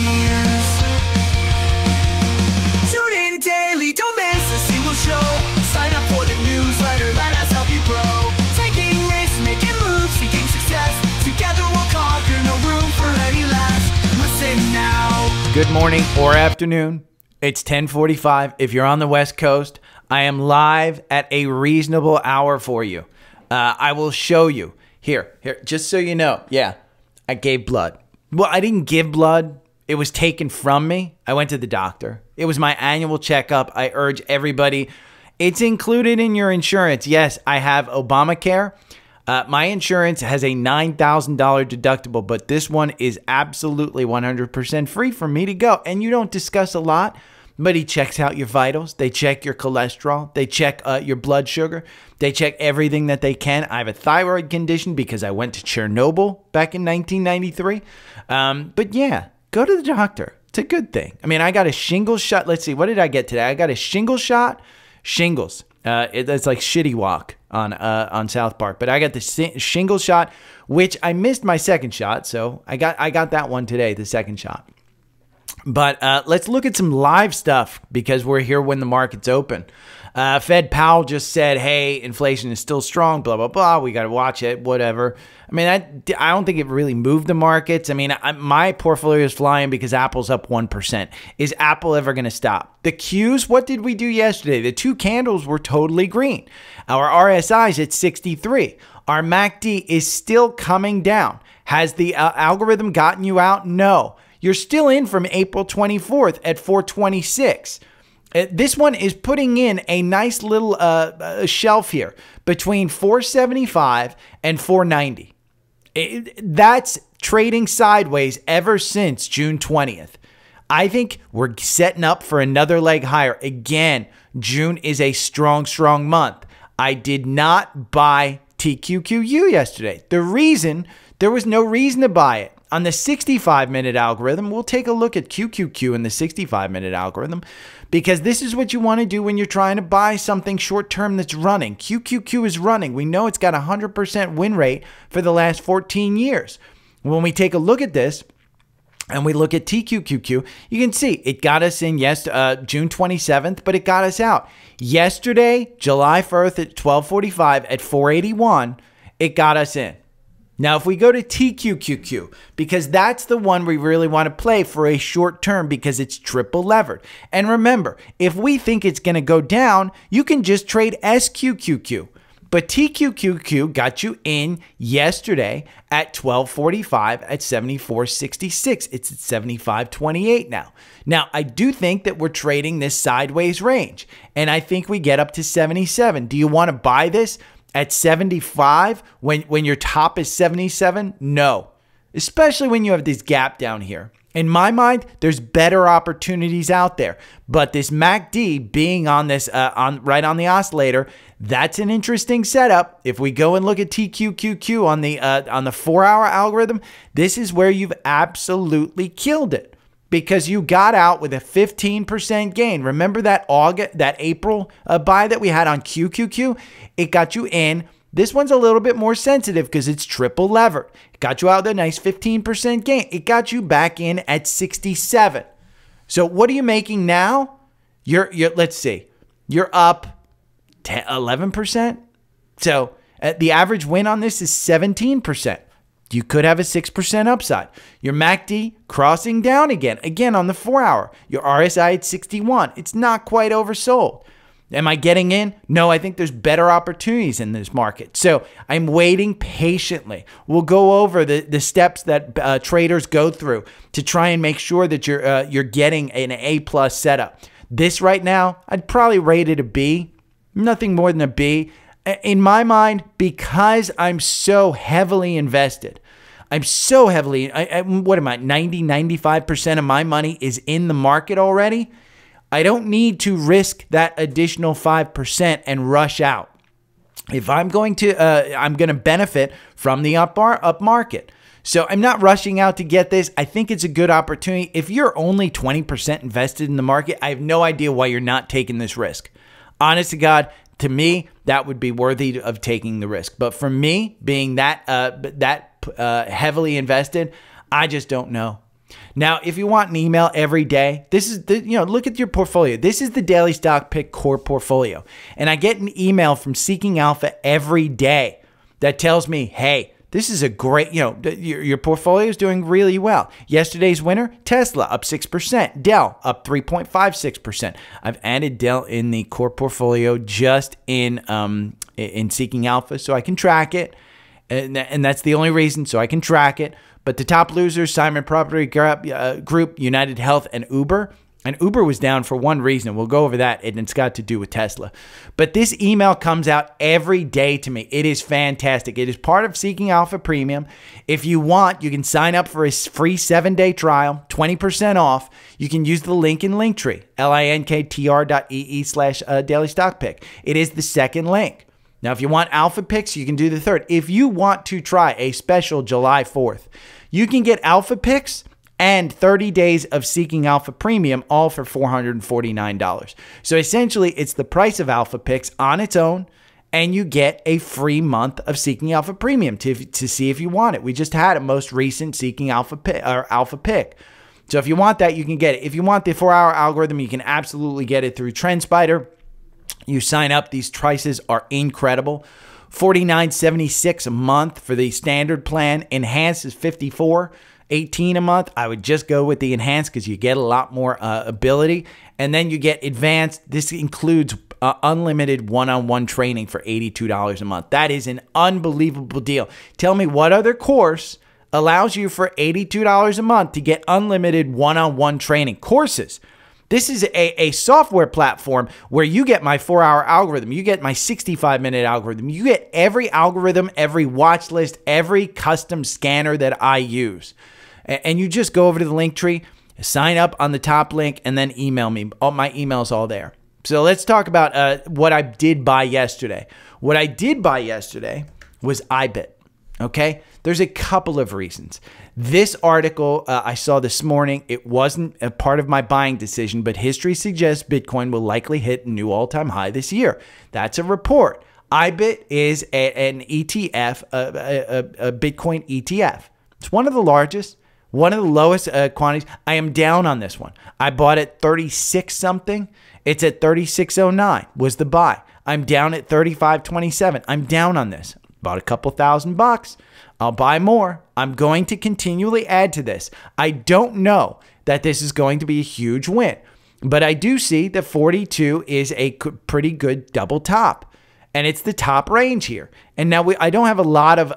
years. Tune in daily, don't miss a single show. Sign up for the newsletter, let us help you grow. Taking risks, making moves, seeking success. Together we'll conquer, no room for any less. Listen now. Good morning or afternoon. It's 10:45. If you're on the West Coast, I am live at a reasonable hour for you. I will show you. Here, just so you know. Yeah, I gave blood. Well, I didn't give blood. It was taken from me. I went to the doctor. It was my annual checkup. I urge everybody. It's included in your insurance. Yes, I have Obamacare. My insurance has a $9,000 deductible, but this one is absolutely 100% free for me to go. And you don't discuss a lot, but he checks out your vitals. They check your cholesterol. They check your blood sugar. They check everything that they can. I have a thyroid condition because I went to Chernobyl back in 1993. But yeah, go to the doctor. It's a good thing. I mean, I got a shingles shot. Let's see. What did I get today? I got a shingles shot. Shingles. It's like Shitty Walk on South Park. But I got the shingles shot, which I missed my second shot. So I got that one today, the second shot. But let's look at some live stuff because we're here when the market's open. Fed Powell just said, hey, inflation is still strong, blah, blah, blah. We got to watch it, whatever. I mean, I don't think it really moved the markets. I mean, my portfolio is flying because Apple's up 1%. Is Apple ever going to stop? The Qs, what did we do yesterday? The two candles were totally green. Our RSI's at 63. Our MACD is still coming down. Has the algorithm gotten you out? No. You're still in from April 24th at 426. This one is putting in a nice little shelf here between 475 and 490. That's trading sideways ever since June 20th. I think we're setting up for another leg higher. Again, June is a strong, strong month. I did not buy TQQQ yesterday. There was no reason to buy it. On the 65-minute algorithm, we'll take a look at QQQ in the 65-minute algorithm because this is what you want to do when you're trying to buy something short-term that's running. QQQ is running. We know it's got a 100% win rate for the last 14 years. When we take a look at this and we look at TQQQ, you can see it got us in June 27th, but it got us out. Yesterday, July 1st at 12:45 at 481, it got us in. Now, if we go to TQQQ, because that's the one we really want to play for a short term because it's triple levered. And remember, if we think it's going to go down, you can just trade SQQQ. But TQQQ got you in yesterday at 12:45 at 74.66. It's at 75.28 now. Now, I do think that we're trading this sideways range, and I think we get up to 77. Do you want to buy this at 75 when your top is 77? No, especially when you have this gap down here. In my mind, there's better opportunities out there, but this MACD being on this right on the oscillator, that's an interesting setup. If we go and look at TQQQ on the 4-hour algorithm, this is where you've absolutely killed it because you got out with a 15% gain. Remember that April buy that we had on QQQ? It got you in. This one's a little bit more sensitive because it's triple levered. It got you out with a nice 15% gain. It got you back in at 67. So what are you making now? Let's see. You're up 11%. So the average win on this is 17%. You could have a 6% upside. Your MACD crossing down again on the 4-hour. Your RSI at 61. It's not quite oversold. Am I getting in? No, I think there's better opportunities in this market. So I'm waiting patiently. We'll go over the steps that traders go through to try and make sure that you're getting an A+ setup. This right now, I'd probably rate it a B. Nothing more than a B. In my mind, because I'm so heavily invested. I'm so heavily, what am I, 95% of my money is in the market already. I don't need to risk that additional 5% and rush out. If I'm going to benefit from the up market. So I'm not rushing out to get this. I think it's a good opportunity. If you're only 20% invested in the market, I have no idea why you're not taking this risk. Honest to God, to me, that would be worthy of taking the risk. But for me, being that heavily invested, I just don't know. Now, if you want an email every day, this is the, look at your portfolio. This is the Daily Stock Pick core portfolio. And I get an email from Seeking Alpha every day that tells me, hey, this is a great, your portfolio is doing really well. Yesterday's winner, Tesla, up 6%. Dell, up 3.56%. I've added Dell in the core portfolio just in Seeking Alpha so I can track it. And that's the only reason, so I can track it. But the top losers, Simon Property Group, United Health, and Uber. And Uber was down for one reason. We'll go over that, and it's got to do with Tesla. But this email comes out every day to me. It is fantastic. It is part of Seeking Alpha Premium. If you want, you can sign up for a free 7-day trial, 20% off. You can use the link in Linktree, linktr.ee/daily stock pick. It is the second link. Now, if you want Alpha Picks, you can do the third. If you want to try a special July 4th, you can get Alpha Picks and 30 days of Seeking Alpha Premium, all for $449. So essentially, it's the price of Alpha Picks on its own, and you get a free month of Seeking Alpha Premium to see if you want it. We just had a most recent Seeking Alpha Pick. So if you want that, you can get it. If you want the 4-hour algorithm, you can absolutely get it through Trendspider. You sign up. These prices are incredible. $49.76 a month for the standard plan. Enhanced is $54.18 a month. I would just go with the enhanced because you get a lot more ability. And then you get advanced. This includes unlimited one-on-one training for $82 a month. That is an unbelievable deal. Tell me what other course allows you for $82 a month to get unlimited one-on-one training courses. This is a software platform where you get my 4-hour algorithm. You get my 65-minute algorithm. You get every algorithm, every watch list, every custom scanner that I use. And you just go over to the Linktree, sign up on the top link, and then email me. All my email's all there. So let's talk about what I did buy yesterday. What I did buy yesterday was IBIT. Okay? There's a couple of reasons. This article I saw this morning, it wasn't a part of my buying decision, but history suggests Bitcoin will likely hit a new all-time high this year. That's a report. IBIT is an ETF, a Bitcoin ETF. It's one of the largest, one of the lowest quantities. I am down on this one. I bought it 36 something. It's at 36.09 was the buy. I'm down at 35.27. I'm down on this. Bought a couple $1,000. I'll buy more. I'm going to continually add to this. I don't know that this is going to be a huge win, but I do see that 42 is a pretty good double top, and it's the top range here. And now I don't have a lot of,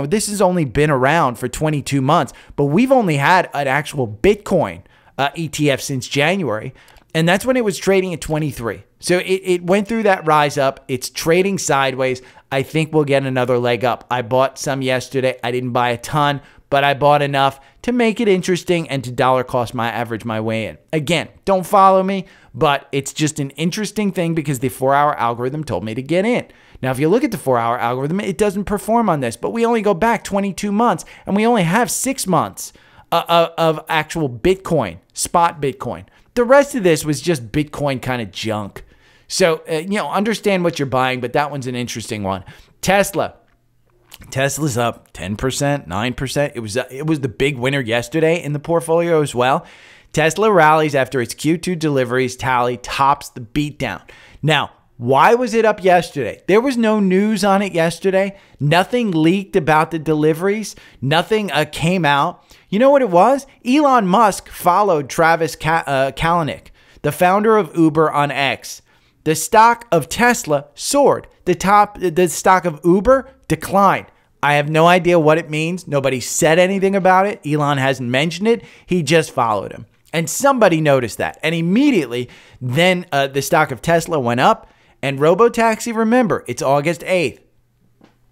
this has only been around for 22 months, but we've only had an actual Bitcoin ETF since January, and that's when it was trading at 23. So it went through that rise up. It's trading sideways. I think we'll get another leg up. I bought some yesterday. I didn't buy a ton, but I bought enough to make it interesting and to dollar cost average my way in. Again, don't follow me, but it's just an interesting thing because the 4-hour algorithm told me to get in. Now, if you look at the 4-hour algorithm, it doesn't perform on this, but we only go back 22 months, and we only have 6 months of actual Bitcoin, spot Bitcoin. The rest of this was just Bitcoin kind of junk. So, understand what you're buying, but that one's an interesting one. Tesla's up 10%, 9%. It was the big winner yesterday in the portfolio as well. Tesla rallies after its Q2 deliveries tally tops the beatdown. Now, why was it up yesterday? There was no news on it yesterday. Nothing leaked about the deliveries. Nothing came out. You know what it was? Elon Musk followed Travis Kalanick, the founder of Uber, on X. The stock of Tesla soared. The stock of Uber declined. I have no idea what it means. Nobody said anything about it. Elon hasn't mentioned it. He just followed him. And somebody noticed that. And immediately, then the stock of Tesla went up. And Robotaxi, remember, it's August 8th.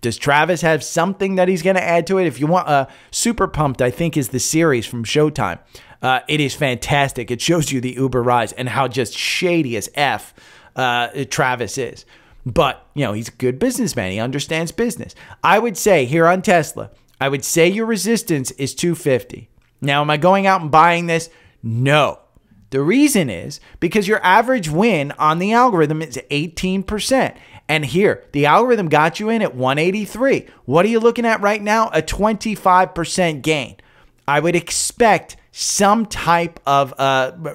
Does Travis have something that he's going to add to it? If you want, Super Pumped, I think, is the series from Showtime. It is fantastic. It shows you the Uber rise and how just shady as F Travis is. But, he's a good businessman. He understands business. I would say here on Tesla, I would say your resistance is 250. Now, am I going out and buying this? No. The reason is because your average win on the algorithm is 18%. And here, the algorithm got you in at 183. What are you looking at right now? A 25% gain. I would expect some type of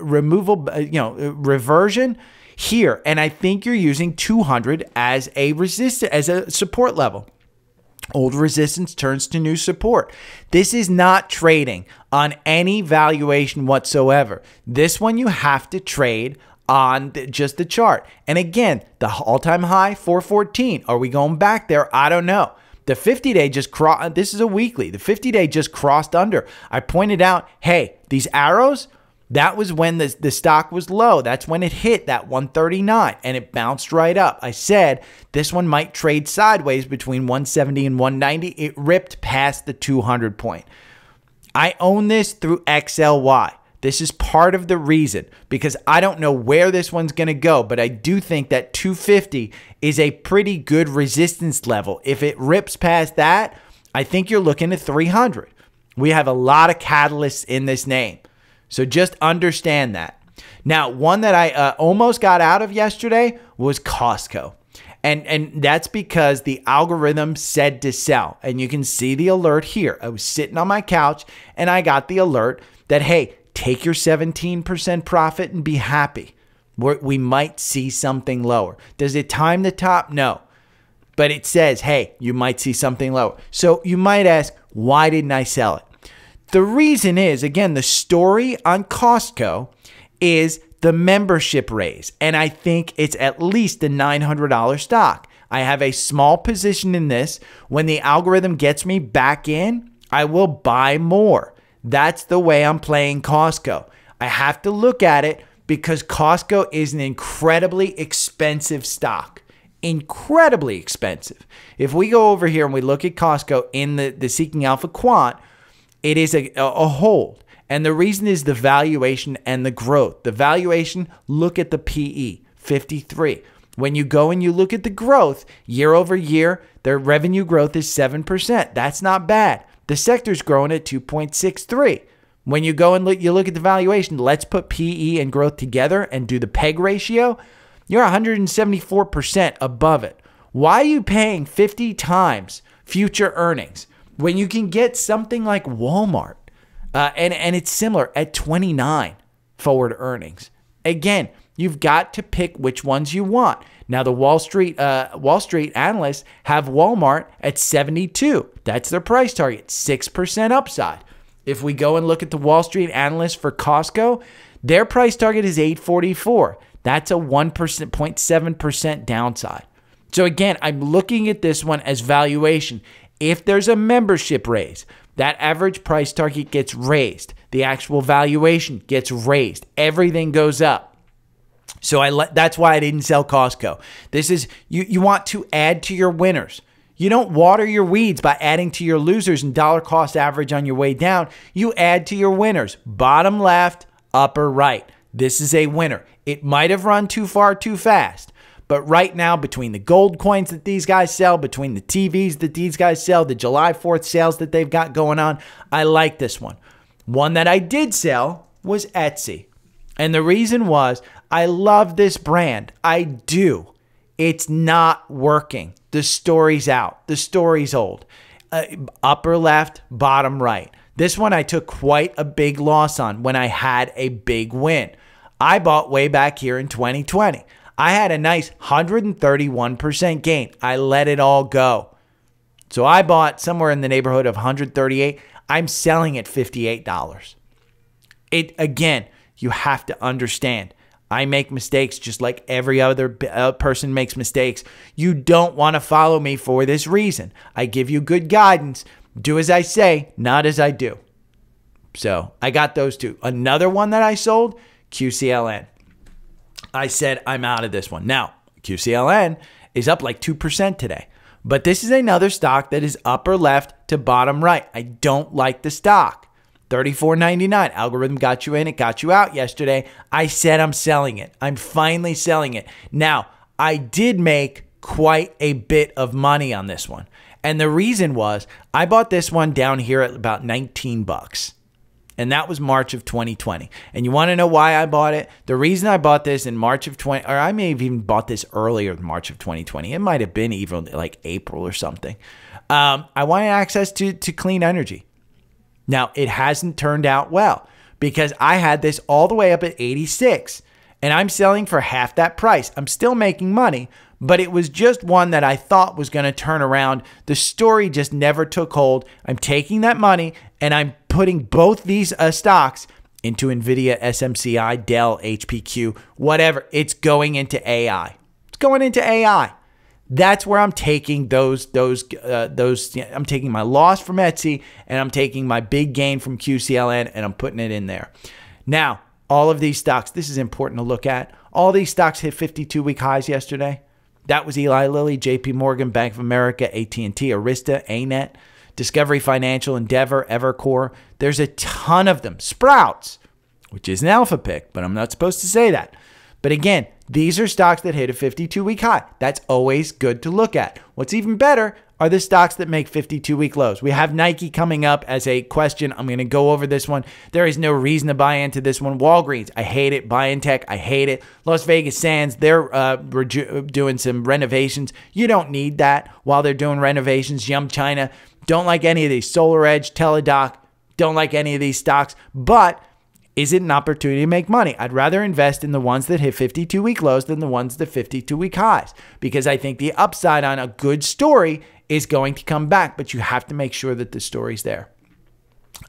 reversion here. And I think you're using 200 as a resistance, as a support level. Old resistance turns to new support. This is not trading on any valuation whatsoever. This one you have to trade on just the chart. And again, the all-time high, 414. Are we going back there? I don't know. The 50-day just crossed. This is a weekly. The 50-day just crossed under. I pointed out, hey, these arrows, that was when the stock was low. That's when it hit that 139 and it bounced right up. I said this one might trade sideways between 170 and 190. It ripped past the 200 point. I own this through XLY. This is part of the reason, because I don't know where this one's going to go, but I do think that 250 is a pretty good resistance level. If it rips past that, I think you're looking at 300. We have a lot of catalysts in this name. So just understand that. Now, one that I almost got out of yesterday was Costco. And that's because the algorithm said to sell. And you can see the alert here. I was sitting on my couch and I got the alert that, hey, take your 17% profit and be happy. We might see something lower. Does it time the top? No. But it says, hey, you might see something lower. So you might ask, why didn't I sell it? The reason is, again, the story on Costco is the membership raise. And I think it's at least a $900 stock. I have a small position in this. When the algorithm gets me back in, I will buy more. That's the way I'm playing Costco. I have to look at it because Costco is an incredibly expensive stock. Incredibly expensive. If we go over here and we look at Costco in the Seeking Alpha Quant, it is a hold. And the reason is the valuation and the growth. The valuation, look at the PE, 53. When you go and you look at the growth, year over year, their revenue growth is 7%. That's not bad. The sector's growing at 2.63. When you go and look at the valuation, let's put PE and growth together and do the PEG ratio. You're 174% above it. Why are you paying 50 times future earnings when you can get something like Walmart? And it's similar at 29 forward earnings. Again, you've got to pick which ones you want. Now, the Wall Street analysts have Walmart at 72. That's their price target, 6% upside. If we go and look at the Wall Street analysts for Costco, their price target is 844. That's a 1.7% downside. So again, I'm looking at this one as valuation. If there's a membership raise, that average price target gets raised. The actual valuation gets raised. Everything goes up. So that's why I didn't sell Costco. This is, you want to add to your winners. You don't water your weeds by adding to your losers and dollar cost average on your way down. You add to your winners. Bottom left, upper right. This is a winner. It might have run too far too fast. But right now, between the gold coins that these guys sell, between the TVs that these guys sell, the July 4th sales that they've got going on, I like this one. One that I did sell was Etsy. And the reason was, I love this brand. I do. It's not working. The story's out. The story's old. Upper left, bottom right. This one I took quite a big loss on when I had a big win. I bought way back here in 2020. I had a nice 131% gain. I let it all go. So I bought somewhere in the neighborhood of 138. I'm selling at $58. Again, you have to understand. I make mistakes just like every other person makes mistakes. You don't want to follow me for this reason. I give you good guidance. Do as I say, not as I do. So I got those two. Another one that I sold, QCLN. I said I'm out of this one. Now, QCLN is up like 2% today. But this is another stock that is upper left to bottom right. I don't like the stock. $34.99. Algorithm got you in. It got you out yesterday. I said I'm selling it. I'm finally selling it. Now, I did make quite a bit of money on this one. And the reason was I bought this one down here at about 19 bucks. And that was March of 2020. And you want to know why I bought it? The reason I bought this in March of 20, or I may have even bought this earlier than March of 2020. It might have been even like April or something. I wanted access to clean energy. Now, it hasn't turned out well because I had this all the way up at 86 and I'm selling for half that price. I'm still making money, but it was just one that I thought was going to turn around. The story just never took hold. I'm taking that money and I'm putting both these stocks into NVIDIA, SMCI, Dell, HPQ, whatever. It's going into AI. It's going into AI. That's where I'm taking those. I'm taking my loss from Etsy and I'm taking my big gain from QCLN and I'm putting it in there. Now, all of these stocks, this is important to look at. All these stocks hit 52-week highs yesterday. That was Eli Lilly, JP Morgan, Bank of America, AT&T, Arista, ANET, Discovery Financial, Endeavor, Evercore. There's a ton of them. Sprouts, which is an alpha pick, but I'm not supposed to say that. But again, these are stocks that hit a 52-week high. That's always good to look at. What's even better are the stocks that make 52-week lows. We have Nike coming up as a question. I'm going to go over this one. There is no reason to buy into this one. Walgreens, I hate it. BioNTech, I hate it. Las Vegas Sands, they're doing some renovations. You don't need that while they're doing renovations. Yum China, don't like any of these. SolarEdge, Teladoc, don't like any of these stocks. But is it an opportunity to make money? I'd rather invest in the ones that hit 52-week lows than the ones that 52-week highs because I think the upside on a good story is going to come back, but you have to make sure that the story's there.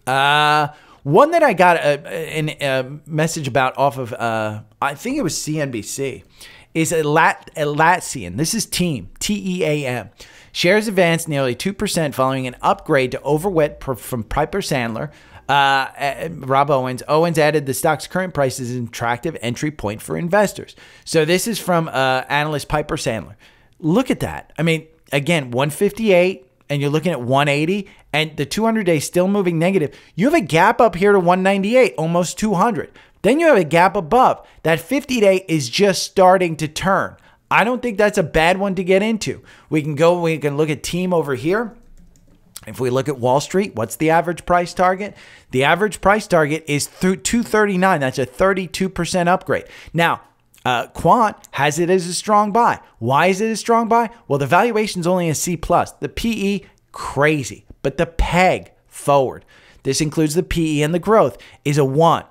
One that I got a message about off of, I think it was CNBC, is Atlassian. This is Team, T-E-A-M. Shares advanced nearly 2% following an upgrade to overweight from Piper Sandler. Rob Owens. Owens added the stock's current price is an attractive entry point for investors. So this is from analyst Piper Sandler. Look at that. I mean, again, 158 and you're looking at 180 and the 200-day still moving negative. You have a gap up here to 198, almost 200. Then you have a gap above. That 50-day is just starting to turn. I don't think that's a bad one to get into. We can look at Team over here. If we look at Wall Street, what's the average price target? The average price target is through 239. That's a 32% upgrade. Now, Quant has it as a strong buy. Why is it a strong buy? Well, the valuation's only a C+. The PE, crazy. But the PEG, forward. This includes the PE and the growth, is a 1.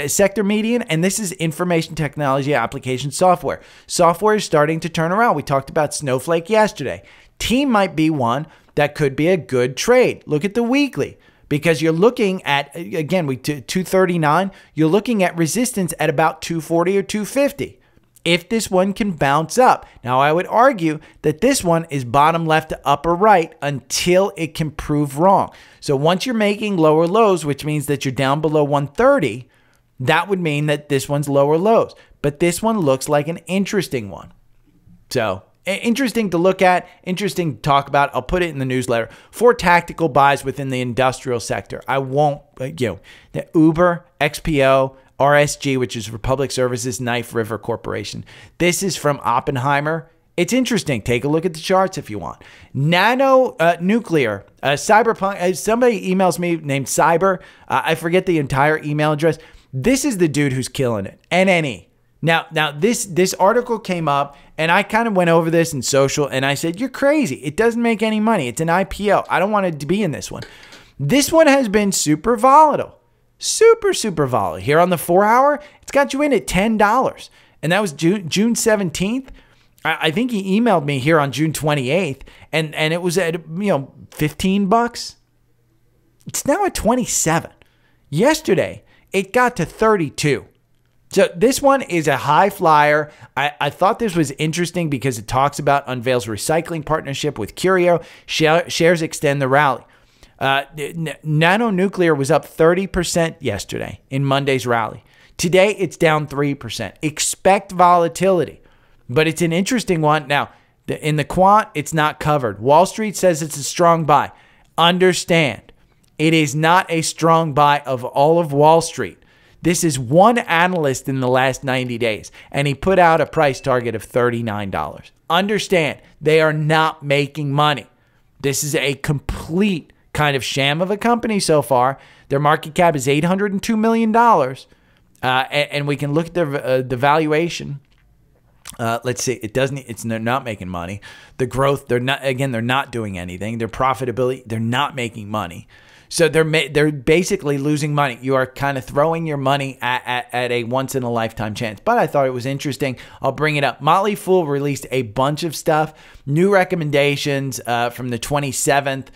Sector median, and this is information technology application software. Software is starting to turn around. We talked about Snowflake yesterday. Team might be one that could be a good trade. Look at the weekly because you're looking at, again, 239, you're looking at resistance at about 240 or 250. If this one can bounce up. Now, I would argue that this one is bottom left to upper right until it can prove wrong. So once you're making lower lows, which means that you're down below 130, that would mean that this one's lower lows. But this one looks like an interesting one. So interesting to look at, interesting to talk about. I'll put it in the newsletter. 4 tactical buys within the industrial sector. I won't, the Uber, XPO, RSG, which is Republic Services, Knife River Corporation. This is from Oppenheimer. It's interesting. Take a look at the charts if you want. Nano nuclear, cyberpunk. Somebody emails me named Cyber. I forget the entire email address. This is the dude who's killing it. NNE. Now this article came up and I kind of went over this in social and I said, you're crazy. It doesn't make any money. It's an IPO. I don't want to be in this one. This one has been super volatile. Super volatile. Here on the 4-hour, it's got you in at $10. And that was June 17th. I think he emailed me here on June 28th and it was at, $15. It's now at 27. Yesterday, it got to 32. So this one is a high flyer. I thought this was interesting because it talks about unveils recycling partnership with Curio. Shares extend the rally. Nano nuclear was up 30% yesterday in Monday's rally. Today, it's down 3%. Expect volatility, but it's an interesting one. Now, in the quant, it's not covered. Wall Street says it's a strong buy. Understand, it is not a strong buy of all of Wall Street. This is one analyst in the last 90 days, and he put out a price target of $39. Understand, they are not making money. This is a complete kind of sham of a company so far. Their market cap is $802 million, and we can look at the valuation. Let's see, they're not making money. The growth, they're not doing anything. Their profitability, they're not making money. So they're basically losing money. You are kind of throwing your money at a once-in-a-lifetime chance. But I thought it was interesting. I'll bring it up. Motley Fool released a bunch of stuff, new recommendations from the 27th,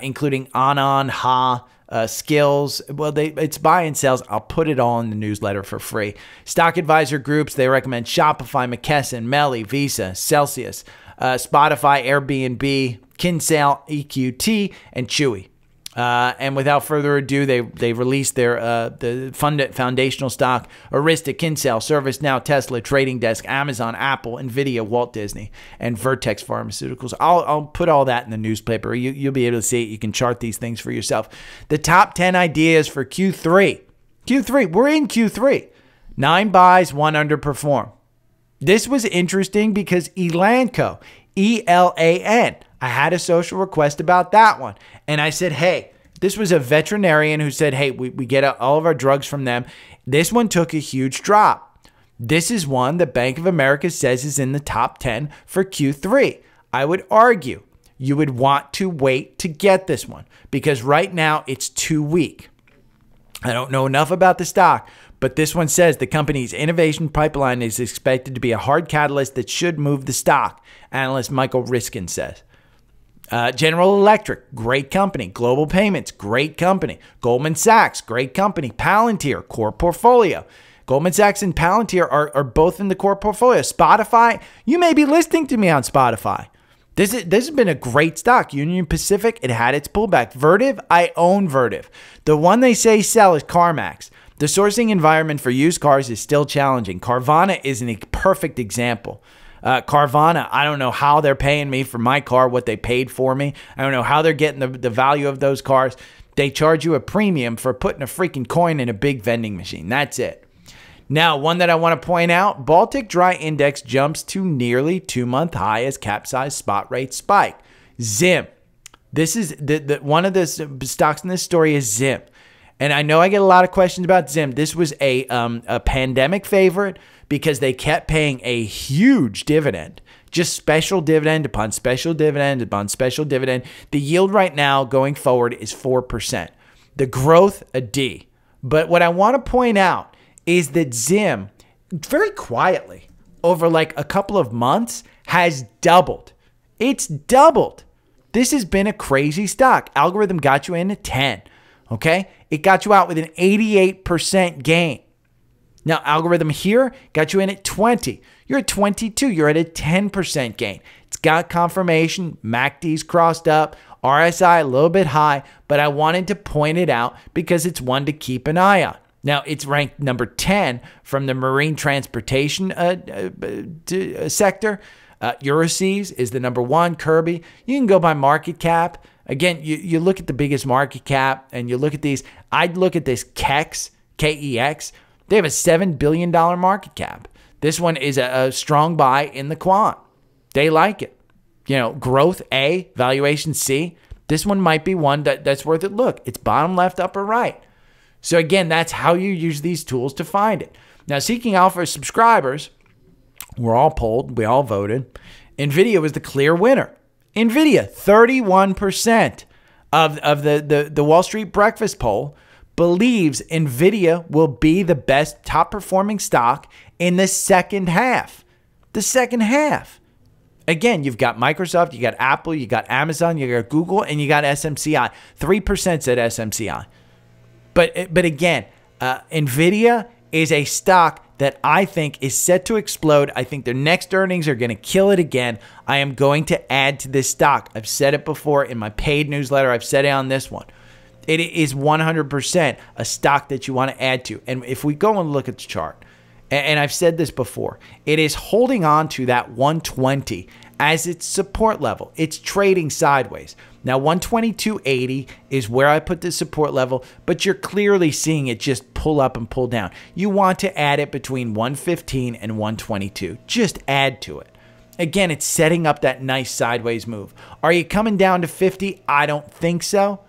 including Anon, Ha, skills. Well, it's buy and sells. I'll put it all in the newsletter for free. Stock advisor groups, they recommend Shopify, McKesson, Melly, Visa, Celsius, Spotify, Airbnb, Kinsale, EQT, and Chewy. And without further ado, they released their the foundational stock: Arista, Kinsale, ServiceNow, Tesla, Trading Desk, Amazon, Apple, Nvidia, Walt Disney, and Vertex Pharmaceuticals. I'll put all that in the newspaper. You'll be able to see it. You can chart these things for yourself. The top 10 ideas for Q3. We're in Q3. 9 buys, 1 underperform. This was interesting because Elanco, ELAN. I had a social request about that one. And I said, hey, this was a veterinarian who said, hey, we get all of our drugs from them. This one took a huge drop. This is one that Bank of America says is in the top 10 for Q3. I would argue you would want to wait to get this one because right now it's too weak. I don't know enough about the stock, but this one says the company's innovation pipeline is expected to be a hard catalyst that should move the stock, analyst Michael Riskin says. General Electric, great company. Global Payments, great company. Goldman Sachs, great company. Palantir, core portfolio. Goldman Sachs and Palantir are both in the core portfolio. Spotify, you may be listening to me on Spotify. This has been a great stock. Union Pacific, it had its pullback. Vertiv, I own Vertiv. The one they say sell is CarMax. The sourcing environment for used cars is still challenging. Carvana is a perfect example. Carvana, I don't know how they're paying me for my car, what they paid for me. I don't know how they're getting the value of those cars. They charge you a premium for putting a freaking coin in a big vending machine. That's it. Now, one that I want to point out, Baltic Dry Index jumps to nearly 2-month high as capsize spot rates spike. Zim. This is one of the stocks in this story is Zim. And I know I get a lot of questions about Zim. This was a pandemic favorite because they kept paying a huge dividend, just special dividend upon special dividend upon special dividend. The yield right now going forward is 4%. The growth, a D. But what I want to point out is that Zim, very quietly, over like a couple of months, has doubled. It's doubled. This has been a crazy stock. Algorithm got you in at 10. Okay? It got you out with an 88% gain. Now, Algorithm here got you in at 20. You're at 22. You're at a 10% gain. It's got confirmation. MACD's crossed up. RSI a little bit high, but I wanted to point it out because it's one to keep an eye on. Now, it's ranked number 10 from the marine transportation sector. Euroseas is the number 1. Kirby. You can go by market cap. Again, you look at the biggest market cap and you look at these. I'd look at this KEX, K-E-X. They have a $7 billion market cap. This one is a strong buy in the quant. They like it. You know, growth A, valuation C. This one might be one that's worth it. Look, it's bottom left, upper right. So again, that's how you use these tools to find it. Now, Seeking Alpha subscribers, we're all polled. We all voted. NVIDIA was the clear winner. NVIDIA, 31% of the Wall Street breakfast poll believes NVIDIA will be the best top performing stock in the second half. The second half. Again, you've got Microsoft, you got Apple, you got Amazon, you got Google, and you got SMCI. 3% said SMCI. But again, NVIDIA is a stock that I think is set to explode. I think their next earnings are going to kill it again. I am going to add to this stock. I've said it before in my paid newsletter. I've said it on this one. It is 100% a stock that you want to add to. And if we go and look at the chart, and I've said this before, it is holding on to that 120 as its support level. It's trading sideways. Now, 122.80 is where I put the support level, but you're clearly seeing it just pull up and pull down. You want to add it between 115 and 122. Just add to it. Again, it's setting up that nice sideways move. Are you coming down to 50? I don't think so,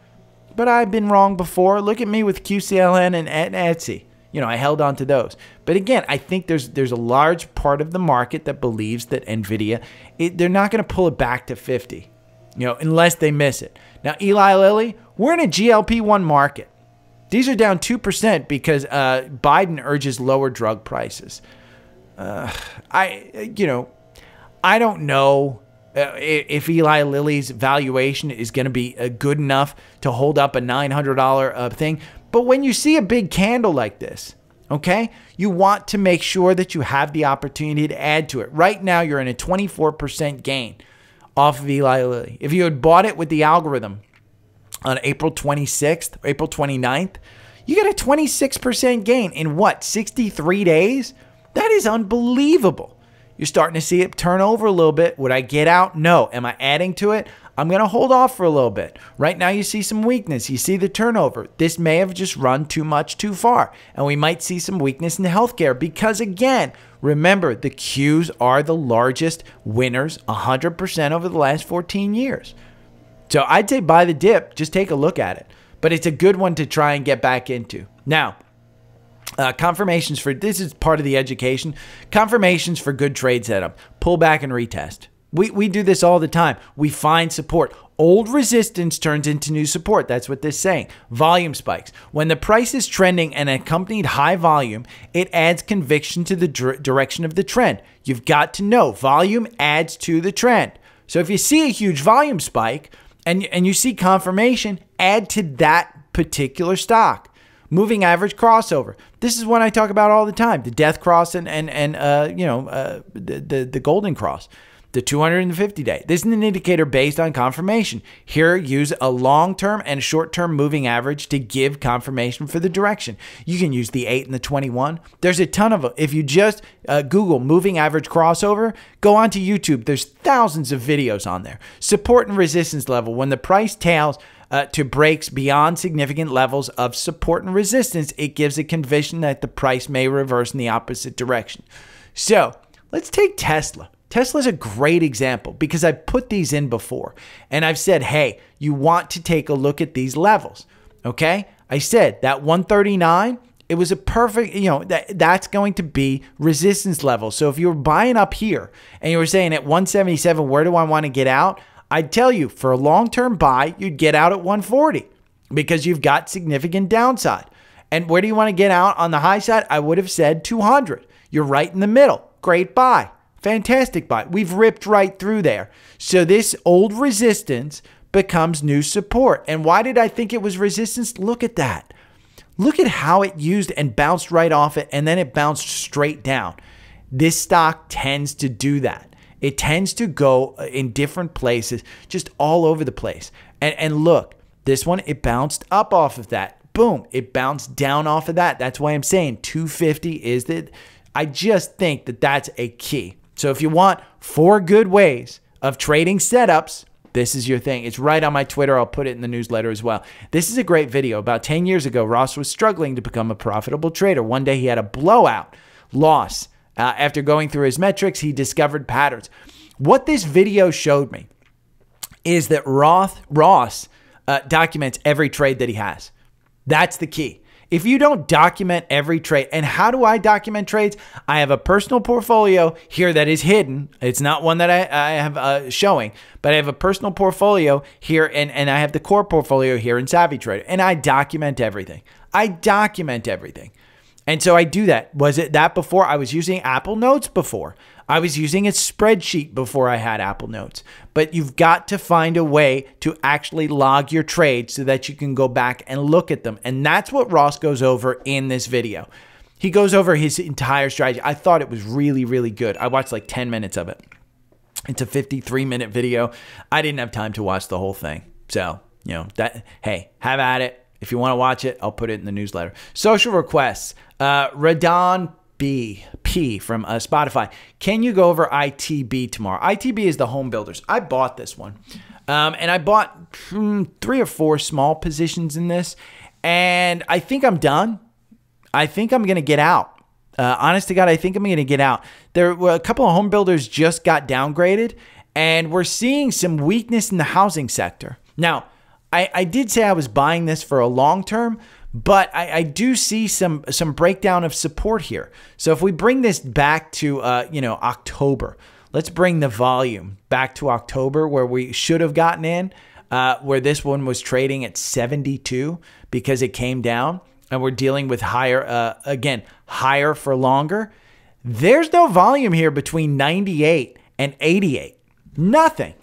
but I've been wrong before. Look at me with QCLN and Etsy. You know, I held on to those. But again, I think there's a large part of the market that believes that NVIDIA, they're not going to pull it back to 50. unless they miss it. Now, Eli Lilly, we're in a GLP-1 market. These are down 2% because Biden urges lower drug prices. I don't know if Eli Lilly's valuation is going to be good enough to hold up a $900 thing. But when you see a big candle like this, okay, you want to make sure that you have the opportunity to add to it. Right now, you're in a 24% gain off of Eli Lilly. If you had bought it with the algorithm on April 26th, April 29th, you get a 26% gain in what, 63 days? That is unbelievable. You're starting to see it turn over a little bit. Would I get out? No. Am I adding to it? I'm going to hold off for a little bit. Right now, you see some weakness. You see the turnover. This may have just run too much too far. And we might see some weakness in the healthcare because, again, remember, the Qs are the largest winners 100% over the last 14 years. So I'd say buy the dip. Just take a look at it. But it's a good one to try and get back into. Now, confirmations for, this is part of the education, confirmations for good trade setup, pull back and retest. We do this all the time. We find support. Old resistance turns into new support. That's what this is saying. Volume spikes. When the price is trending and accompanied high volume, it adds conviction to the direction of the trend. You've got to know volume adds to the trend. So if you see a huge volume spike and you see confirmation, add to that particular stock. Moving average crossover. This is one I talk about all the time. The death cross and the golden cross. The 250-day. This is an indicator based on confirmation. Here, use a long-term and short-term moving average to give confirmation for the direction. You can use the 8 and the 21. There's a ton of them. If you just Google moving average crossover, go onto YouTube. There's thousands of videos on there. Support and resistance level. When the price tails to breaks beyond significant levels of support and resistance, it gives a conviction that the price may reverse in the opposite direction. So let's take Tesla. Tesla's a great example because I put these in before and I've said, hey, you want to take a look at these levels. Okay. I said that 139, it was a perfect, that's going to be resistance level. So if you were buying up here and you were saying at 177, where do I want to get out? I'd tell you for a long-term buy, you'd get out at 140 because you've got significant downside. And where do you want to get out on the high side? I would have said 200. You're right in the middle. Great buy. Fantastic buy. We've ripped right through there. So this old resistance becomes new support. And why did I think it was resistance? Look at that. Look at how it used and bounced right off it, and then it bounced straight down. This stock tends to do that. It tends to go in different places, just all over the place. And look, this one, it bounced up off of that. Boom, it bounced down off of that. That's why I'm saying 250 is the, I just think that that's a key. So if you want 4 good ways of trading setups, this is your thing. It's right on my Twitter. I'll put it in the newsletter as well. This is a great video. About 10 years ago, Ross was struggling to become a profitable trader. One day he had a blowout loss. After going through his metrics, he discovered patterns. What this video showed me is that Ross documents every trade that he has. That's the key. If you don't document every trade, and how do I document trades? I have a personal portfolio here that is hidden. It's not one that I have showing, but I have a personal portfolio here, and I have the core portfolio here in Savvy Trader, and I document everything. I document everything. And so I do that. Was it that before? I was using Apple Notes before. I was using a spreadsheet before I had Apple Notes. But you've got to find a way to actually log your trades so that you can go back and look at them. And that's what Ross goes over in this video. He goes over his entire strategy. I thought it was really, really good. I watched like 10 minutes of it. It's a 53-minute video. I didn't have time to watch the whole thing. So, hey, have at it. If you want to watch it, I'll put it in the newsletter. Social requests. Radon P from Spotify. Can you go over ITB tomorrow? ITB is the home builders. I bought this one. And I bought 3 or 4 small positions in this. And I think I'm done. I think I'm going to get out. Honest to God, I think I'm going to get out. There were a couple of home builders just got downgraded. And we're seeing some weakness in the housing sector. Now, I did say I was buying this for a long term, but I do see some breakdown of support here. So if we bring this back to October, Let's bring the volume back to October where we should have gotten in, where this one was trading at 72 because it came down, and we're dealing with higher, again, higher for longer. There's no volume here between 98 and 88. Nothing.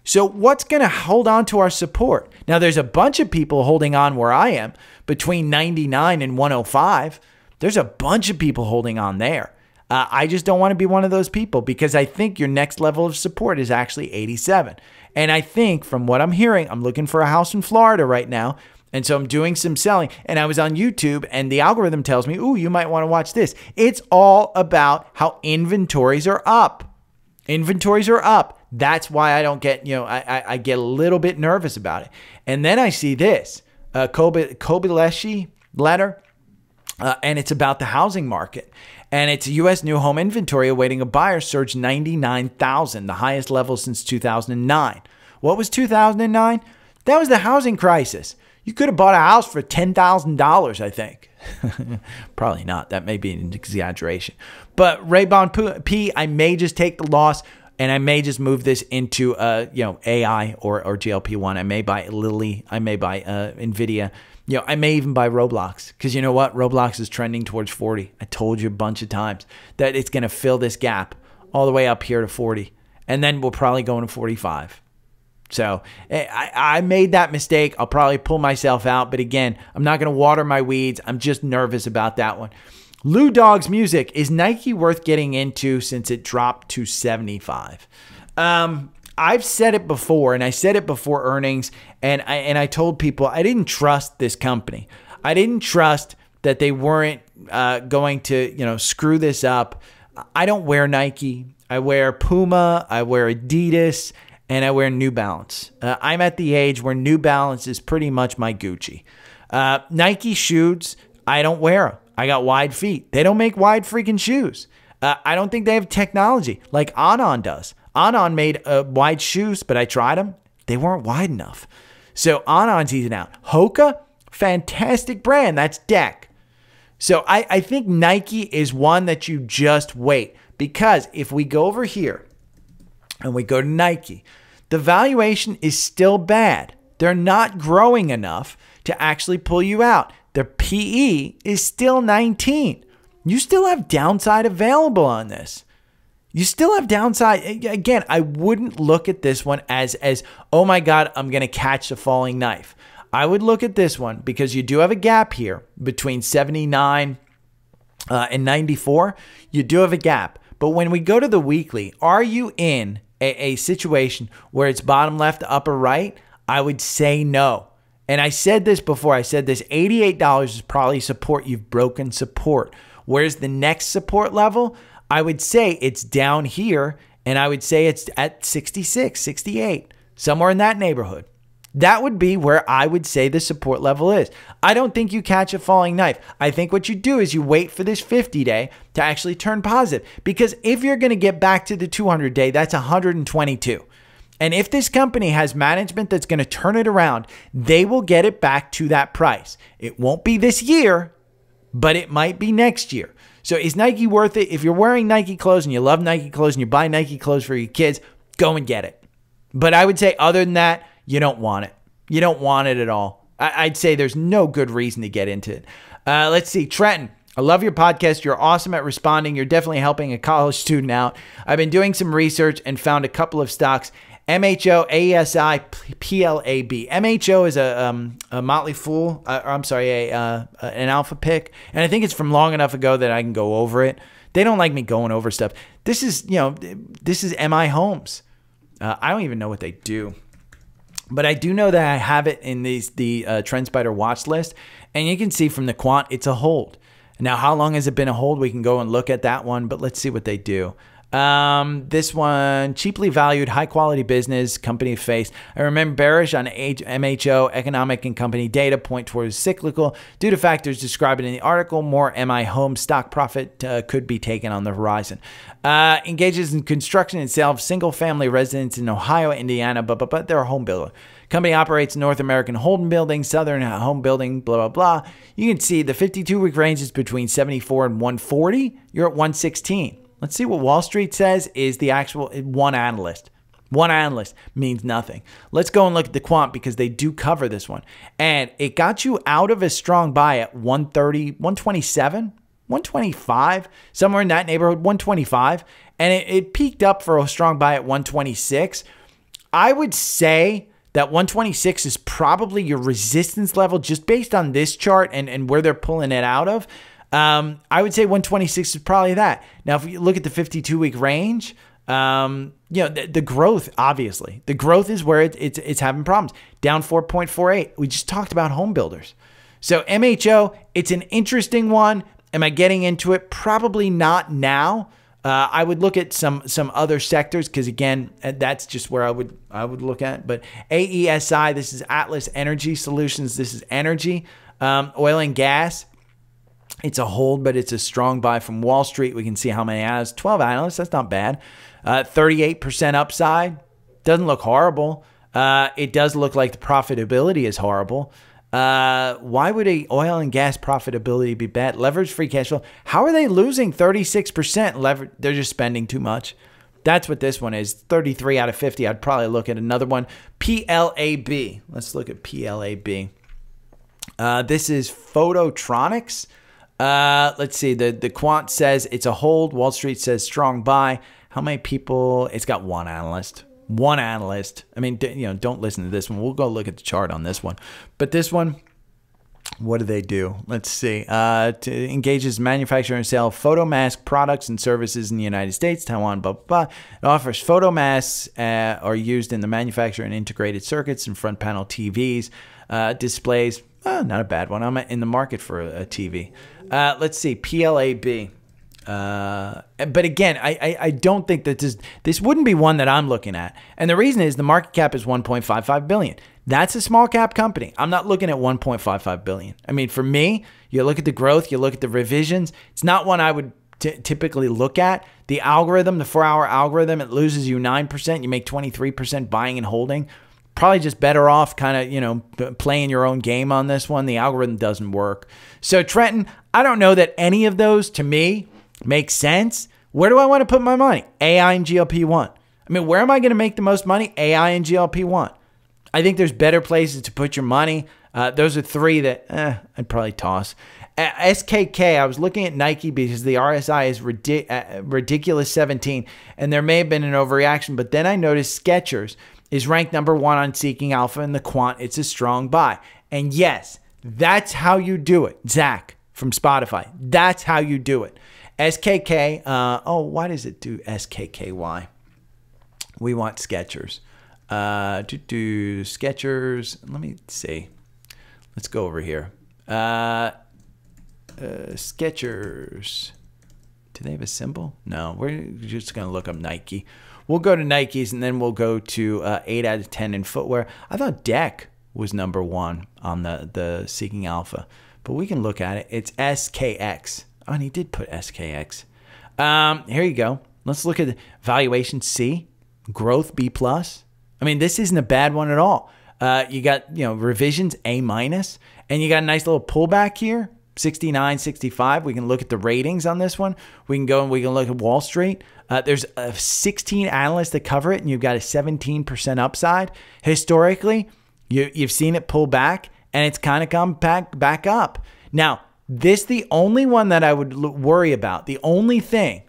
So what's going to hold on to our support? Now, there's a bunch of people holding on where I am between 99 and 105. There's a bunch of people holding on there. I just don't want to be one of those people because I think your next level of support is actually 87. And I think from what I'm hearing, I'm looking for a house in Florida right now. And so I'm doing some selling. And I was on YouTube and the algorithm tells me, ooh, you might want to watch this. It's all about how inventories are up. Inventories are up. That's why I don't get, I get a little bit nervous about it. And then I see this, Kobayashi letter, and it's about the housing market. And it's U.S. new home inventory awaiting a buyer surged 99,000, the highest level since 2009. What was 2009? That was the housing crisis. You could have bought a house for $10,000, I think. Probably not. That may be an exaggeration. But Raybon P, I may just take the loss and I may just move this into AI or GLP-1. I may buy Lilly. I may buy NVIDIA. I may even buy Roblox because you know what? Roblox is trending towards 40. I told you a bunch of times that it's going to fill this gap all the way up here to 40. And then we'll probably go into 45. So I made that mistake. I'll probably pull myself out. But again, I'm not going to water my weeds. I'm just nervous about that one. Lou Dogg's Music. Is Nike worth getting into since it dropped to 75? I've said it before, and I said it before earnings, and I told people I didn't trust this company. I didn't trust that they weren't going to, screw this up. I don't wear Nike. I wear Puma. I wear Adidas, and I wear New Balance. I'm at the age where New Balance is pretty much my Gucci. Nike shoes, I don't wear them. I got wide feet. They don't make wide freaking shoes. I don't think they have technology like Anon does. Anon made wide shoes, but I tried them. They weren't wide enough. So Anon's easing out. Hoka, fantastic brand. That's Deck. So I think Nike is one that you just wait. Because if we go over here and we go to Nike, the valuation is still bad. They're not growing enough to actually pull you out. Their PE is still 19. You still have downside available on this. You still have downside. Again, I wouldn't look at this one as oh my God, I'm going to catch a falling knife. I would look at this one because you do have a gap here between 79 and 94. You do have a gap. But when we go to the weekly, are you in a situation where it's bottom left, upper right? I would say no. And I said this before. I said this $88 is probably support. You've broken support. Where's the next support level? I would say it's down here, and I would say it's at 66, 68, somewhere in that neighborhood. That would be where I would say the support level is. I don't think you catch a falling knife. I think what you do is you wait for this 50-day to actually turn positive. Because if you're going to get back to the 200-day, that's 122. And if this company has management that's going to turn it around, they will get it back to that price. It won't be this year, but it might be next year. So is Nike worth it? If you're wearing Nike clothes and you love Nike clothes and you buy Nike clothes for your kids, go and get it. But I would say other than that, you don't want it. You don't want it at all. I'd say there's no good reason to get into it. Let's see. Trenton, I love your podcast. You're awesome at responding. You're definitely helping a college student out. I've been doing some research and found a couple of stocks. MHO, ASI, PLAB. MHO is a Motley Fool. An alpha pick. And I think it's from long enough ago that I can go over it. They don't like me going over stuff. This is MI Homes. I don't even know what they do. But I do know that I have it in the Trendspider watch list. And you can see from the quant, it's a hold. Now, how long has it been a hold? We can go and look at that one. But let's see what they do. This one, cheaply valued, high quality business, company face. I remember bearish on MHO, economic and company data point towards cyclical. Due to factors described in the article, more MI home stock profit could be taken on the horizon. Engages in construction and sale of single family residents in Ohio, Indiana, but they're a home builder. Company operates North American home building, Southern home building, blah, blah, blah. You can see the 52-week range is between 74 and 140. You're at 116. Let's see what Wall Street says is the actual one analyst. One analyst means nothing. Let's go and look at the quant because they do cover this one. And it got you out of a strong buy at 130, 127, 125, somewhere in that neighborhood, 125. And it peaked up for a strong buy at 126. I would say that 126 is probably your resistance level just based on this chart and where they're pulling it out of. I would say 126 is probably that. Now, if you look at the 52-week range, the growth, obviously, the growth is where it's having problems. Down 4.48. We just talked about home builders. So MHO, it's an interesting one. Am I getting into it? Probably not now. I would look at some other sectors because, again, that's just where I would look at. But AESI, this is Atlas Energy Solutions. This is energy, oil and gas. It's a hold, but it's a strong buy from Wall Street. We can see how many analysts. 12 analysts. That's not bad. 38% upside. Doesn't look horrible. It does look like the profitability is horrible. Why would a oil and gas profitability be bad? Leverage free cash flow. How are they losing 36% leverage? They're just spending too much. That's what this one is. 33 out of 50. I'd probably look at another one. PLAB. Let's look at PLAB. This is Phototronics. Let's see. The quant says it's a hold. Wall Street says strong buy. How many people? It's got one analyst. One analyst. I mean, don't listen to this one. We'll go look at the chart on this one. But this one, what do they do? Let's see. Engages manufacture and sale of photomask products and services in the United States, Taiwan, blah, blah, blah. It offers photomasks are used in the manufacture and integrated circuits and front panel TVs, displays. Not a bad one. I'm in the market for a TV. Let's see. PLAB. But again, I don't think that this wouldn't be one that I'm looking at. And the reason is the market cap is 1.55 billion. That's a small cap company. I'm not looking at 1.55 billion. I mean, for me, you look at the growth, you look at the revisions. It's not one I would typically look at. The algorithm, the 4-hour algorithm, it loses you 9%. You make 23% buying and holding. Probably just better off kind of, playing your own game on this one. The algorithm doesn't work. So Trenton, I don't know that any of those, to me, makes sense. Where do I want to put my money? AI and GLP-1. I mean, where am I going to make the most money? AI and GLP-1. I think there's better places to put your money. Those are three that I'd probably toss. SKK, I was looking at Nike because the RSI is ridiculous 17, and there may have been an overreaction, but then I noticed Skechers is ranked number 1 on Seeking Alpha in the quant. It's a strong buy. And yes, that's how you do it. Zach from Spotify. That's how you do it. SKK, why does it do SKKY? We want Skechers. Skechers, let me see. Let's go over here. Skechers. Do they have a symbol? No, we're just going to look up Nike. We'll go to Nikes and then we'll go to 8 out of 10 in footwear. I thought Deck was number 1 on the Seeking Alpha, but we can look at it. It's SKX. Oh, and he did put SKX. Here you go. Let's look at the valuation C, growth B+. I mean, this isn't a bad one at all. You got, revisions A-, and you got a nice little pullback here, 69, 65. We can look at the ratings on this one. We can go and we can look at Wall Street. There's 16 analysts that cover it, and you've got a 17% upside. Historically, you've seen it pull back, and it's kind of come back up. Now, the only one that I would worry about, the only thing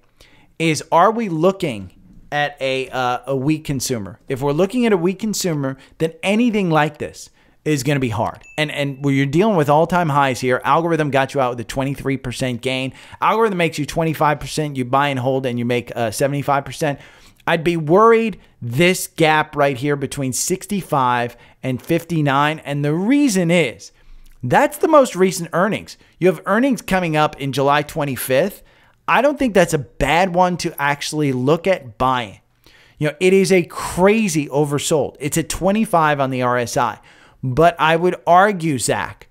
is, are we looking at a weak consumer? If we're looking at a weak consumer, then anything like this is going to be hard. And where you're dealing with all-time highs here, algorithm got you out with a 23% gain. Algorithm makes you 25%, you buy and hold, and you make 75%. I'd be worried this gap right here between 65 and 59. And the reason is, that's the most recent earnings. You have earnings coming up in July 25th. I don't think that's a bad one to actually look at buying. It is a crazy oversold. It's at 25 on the RSI. But I would argue, Zach,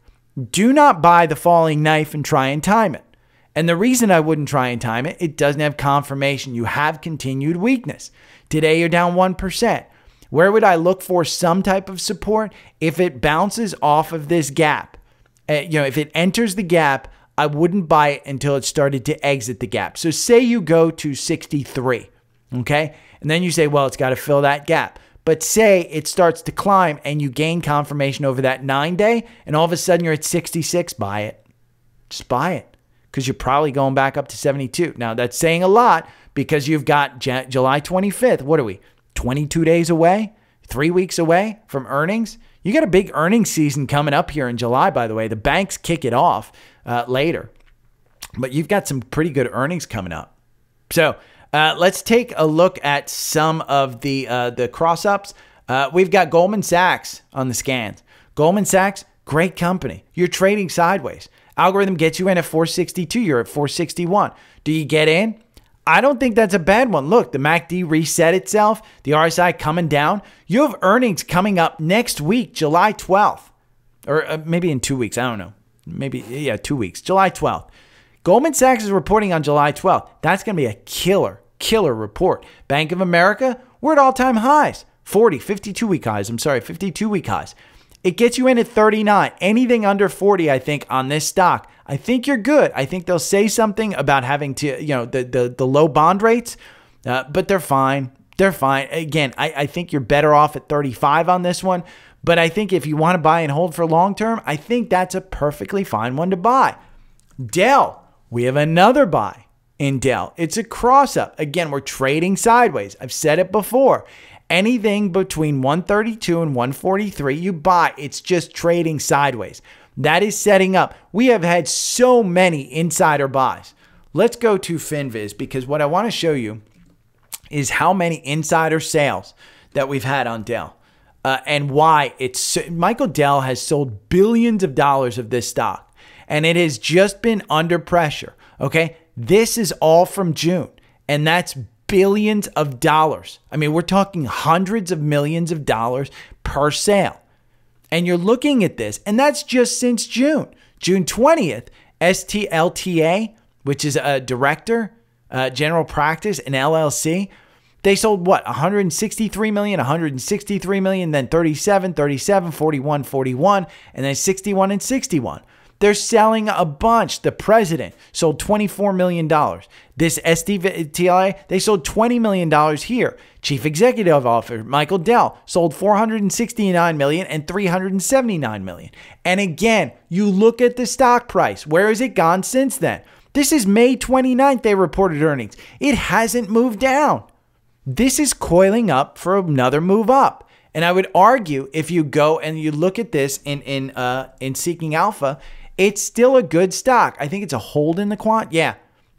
do not buy the falling knife and try and time it. And the reason I wouldn't try and time it, it doesn't have confirmation. You have continued weakness. Today you're down 1%. Where would I look for some type of support? If it bounces off of this gap, if it enters the gap I wouldn't buy it until it started to exit the gap. So say you go to 63, okay? And then you say, well, it's got to fill that gap. But say it starts to climb and you gain confirmation over that 9-day and all of a sudden you're at 66, buy it. Just buy it because you're probably going back up to 72. Now, that's saying a lot because you've got July 25th. What are we? 22 days away? 3 weeks away from earnings? You got a big earnings season coming up here in July, by the way. The banks kick it off later. But you've got some pretty good earnings coming up. So let's take a look at some of the cross-ups. We've got Goldman Sachs on the scans. Goldman Sachs, great company. You're trading sideways. Algorithm gets you in at 462. You're at 461. Do you get in? I don't think that's a bad one. Look, the MACD reset itself. The RSI coming down. You have earnings coming up next week, July 12th. Or maybe in 2 weeks. I don't know. Maybe, yeah, 2 weeks. July 12th. Goldman Sachs is reporting on July 12th. That's going to be a killer report. Bank of America, we're at all-time highs. 52-week highs. 52-week highs. It gets you in at 39. Anything under 40, I think, on this stock, I think you're good. I think they'll say something about having to, the low bond rates, but they're fine. They're fine. Again, I think you're better off at 35 on this one. But I think if you want to buy and hold for long term, I think that's a perfectly fine one to buy. Dell, we have another buy in Dell. It's a cross up. Again, we're trading sideways. I've said it before. Anything between 132 and 143, you buy. It's just trading sideways. That is setting up. We have had so many insider buys. Let's go to FinViz because what I want to show you is how many insider sales that we've had on Dell and why it's Michael Dell has sold billions of dollars of this stock and it has just been under pressure. Okay, this is all from June and that's billions of dollars. I mean, we're talking hundreds of millions of dollars per sale. And you're looking at this, and that's just since June. June 20th, STLTA, which is a director, general practice, an LLC, they sold what? 163 million, 163 million, then 37, 37, 41, 41, and then 61 and 61. They're selling a bunch. The president sold $24 million. This STLA, they sold $20 million here. Chief Executive Officer Michael Dell sold $469 million and $379 million. And again, you look at the stock price. Where has it gone since then? This is May 29th they reported earnings. It hasn't moved down. This is coiling up for another move up. And I would argue if you go and you look at this in Seeking Alpha, it's still a good stock. I think it's a hold in the quant. Yeah,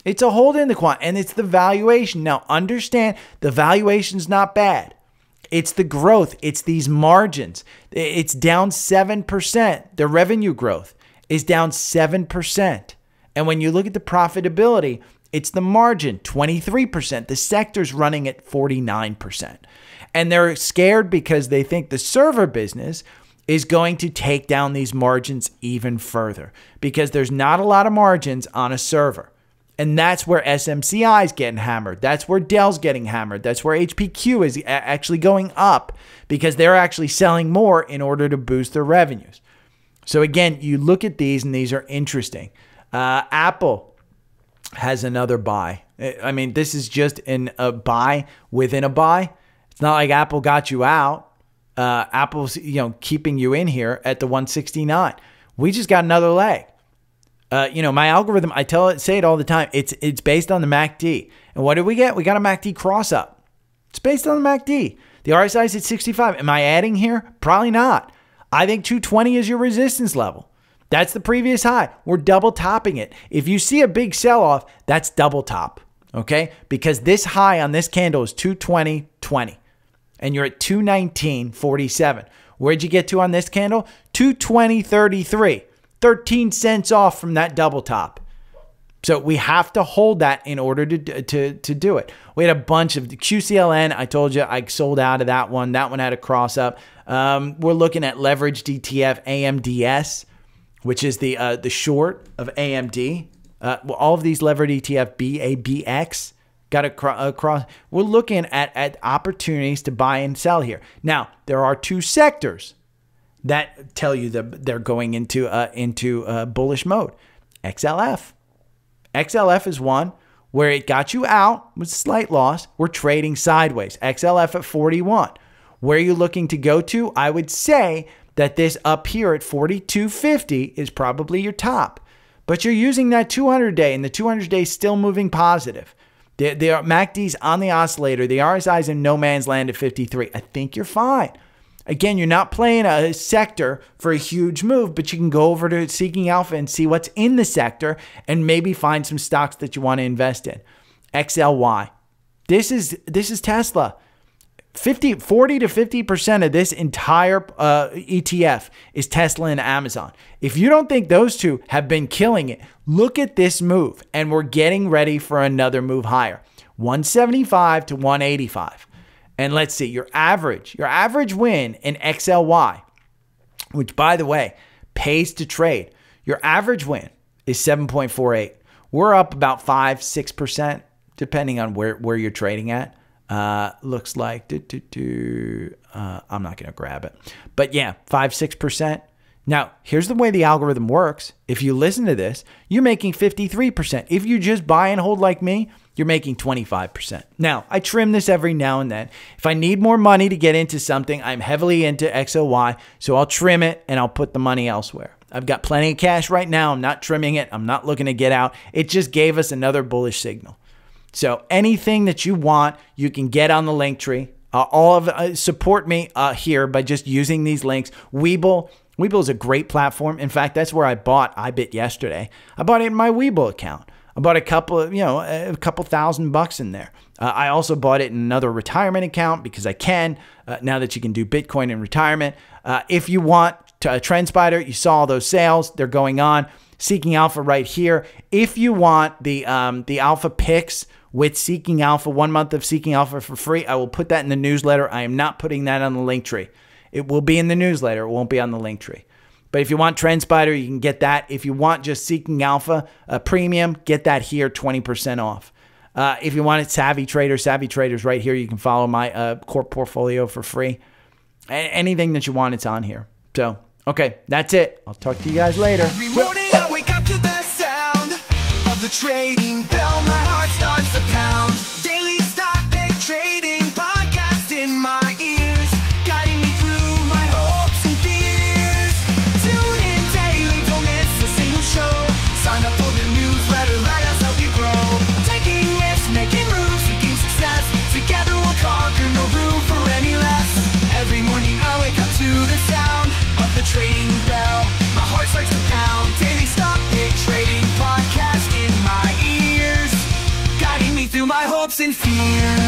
it's a hold in the quant, and it's the valuation. Now, understand the valuation's not bad. It's the growth. It's these margins. It's down 7%. The revenue growth is down 7%. And when you look at the profitability, it's the margin, 23%. The sector's running at 49%. And they're scared because they think the server business is going to take down these margins even further because there's not a lot of margins on a server. And that's where SMCI is getting hammered. That's where Dell's getting hammered. That's where HPQ is actually going up because they're actually selling more in order to boost their revenues. So again, you look at these and these are interesting. Apple has another buy. I mean, this is just a buy within a buy. It's not like Apple got you out. Apple's, keeping you in here at the 169. We just got another leg. My algorithm, say it all the time. It's based on the MACD. And what did we get? We got a MACD cross up. It's based on the MACD. The RSI is at 65. Am I adding here? Probably not. I think 220 is your resistance level. That's the previous high. We're double topping it. If you see a big sell off, that's double top. Okay? Because this high on this candle is 220.20. And you're at 219.47. Where'd you get to on this candle? 220.33. 13 cents off from that double top. So we have to hold that in order to do it. We had a bunch of QCLN. I told you I sold out of that one. That one had a cross up. We're looking at leveraged ETF AMDS, which is the short of AMD. All of these levered ETF BABX. Got across. We're looking at opportunities to buy and sell here. Now, there are two sectors that tell you that they're going into bullish mode. XLF. XLF is one where it got you out with slight loss. We're trading sideways. XLF at 41. Where are you looking to go to? I would say that this up here at 42.50 is probably your top. But you're using that 200 day, and the 200 day is still moving positive. The MACD's on the oscillator. The RSI's in no man's land at 53. I think you're fine. Again, you're not playing a sector for a huge move, but you can go over to Seeking Alpha and see what's in the sector and maybe find some stocks that you want to invest in. XLY. This is Tesla. 40 to 50% of this entire ETF is Tesla and Amazon. If you don't think those two have been killing it, look at this move, and we're getting ready for another move higher. 175 to 185. And let's see, your average win in XLY, which by the way, pays to trade. Your average win is 7.48. We're up about 5-6%, depending on where you're trading at. Looks like, I'm not going to grab it. But yeah, 5-6%. Now, here's the way the algorithm works. If you listen to this, you're making 53%. If you just buy and hold like me, you're making 25%. Now, I trim this every now and then. If I need more money to get into something, I'm heavily into XOY, so I'll trim it and I'll put the money elsewhere. I've got plenty of cash right now. I'm not trimming it. I'm not looking to get out. It just gave us another bullish signal. So anything that you want, you can get on the link tree. Support me here by just using these links. Webull is a great platform. In fact, that's where I bought IBIT yesterday. I bought it in my Webull account. I bought a couple $1,000 in there. I also bought it in another retirement account because I can, now that you can do Bitcoin in retirement. If you want Trendspider, you saw all those sales. They're going on. Seeking Alpha right here. If you want the Alpha picks with Seeking Alpha, 1 month of Seeking Alpha for free, I will put that in the newsletter. I am not putting that on the link tree. It will be in the newsletter. It won't be on the link tree. But if you want Trendspider, you can get that. If you want just Seeking Alpha premium, get that here, 20% off. If you want it, Savvy Traders right here. You can follow my core portfolio for free. Anything that you want, it's on here. So, okay, that's it. I'll talk to you guys later. Every morning I wake up to the sound of the trading bell. My heart starts to pound. Daily stock pick trading podcast in my ears, guiding me through my hopes and fears. Tune in daily, don't miss a single show. Sign up for the newsletter, let us help you grow. Taking risks, making moves, seeking success. Together we'll conquer, no room for any less. Every morning I wake up to the sound of the trading bell. My heart starts to pound. Daily stock pick trading podcast in my ears, guiding me through my hopes and fears.